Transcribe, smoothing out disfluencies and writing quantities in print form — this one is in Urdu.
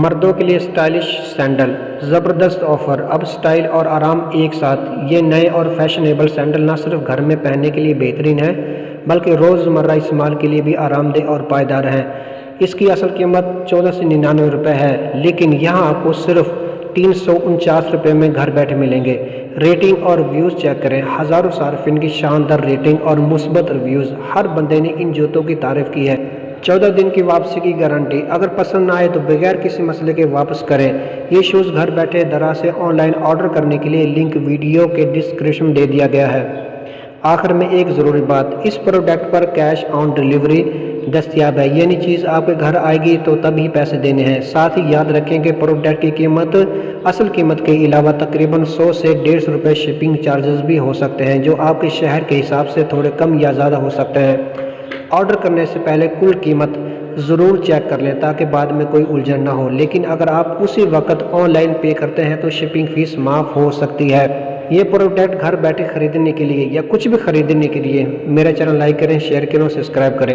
مردوں کے لیے اسٹائلش سینڈل زبردست آفر، اب اسٹائل اور آرام ایک ساتھ۔ یہ نئے اور فیشنیبل سینڈل نہ صرف گھر میں پہننے کے لیے بہترین ہیں بلکہ روزمرہ استعمال کے لیے بھی آرام دہ اور پائیدار ہیں۔ اس کی اصل قیمت 1499 روپے ہے، لیکن یہاں آپ کو صرف 349 روپے میں گھر بیٹھے ملیں گے۔ ریٹنگ اور ریویوز چیک کریں۔ ہزاروں صارفین کی شاندار ریٹنگ اور مثبت ریویوز، ہر بندے نے ان جوتوں کی تعریف کی ہے۔ 14 دن کی واپسی کی گارنٹی، اگر پسند نہ آئے تو بغیر کسی مسئلے کے واپس کریں۔ یہ شوز گھر بیٹھے دراز سے آن لائن آرڈر کرنے کے لیے لنک ویڈیو کے ڈسکرپشن دے دیا گیا ہے۔ آخر میں ایک ضروری بات، اس پروڈکٹ پر کیش آن ڈیلیوری دستیاب ہے، یعنی چیز آپ کے گھر آئے گی تو تب ہی پیسے دینے ہیں۔ ساتھ ہی یاد رکھیں کہ پروڈکٹ کی قیمت اصل قیمت کے علاوہ تقریباً 100 سے 150 روپے شپنگ چارجز بھی ہو سکتے ہیں، جو آپ کے شہر کے حساب سے تھوڑے کم یا زیادہ ہو سکتے ہیں۔ آرڈر کرنے سے پہلے کل قیمت ضرور چیک کر لیں تاکہ بعد میں کوئی الجھن نہ ہو، لیکن اگر آپ اسی وقت آن لائن پے کرتے ہیں تو شپنگ فیس معاف ہو سکتی ہے۔ یہ پروڈکٹ گھر بیٹھے خریدنے کے لیے یا کچھ بھی خریدنے کے لیے میرا چینل لائک کریں، شیئر کریں اور سبسکرائب کریں۔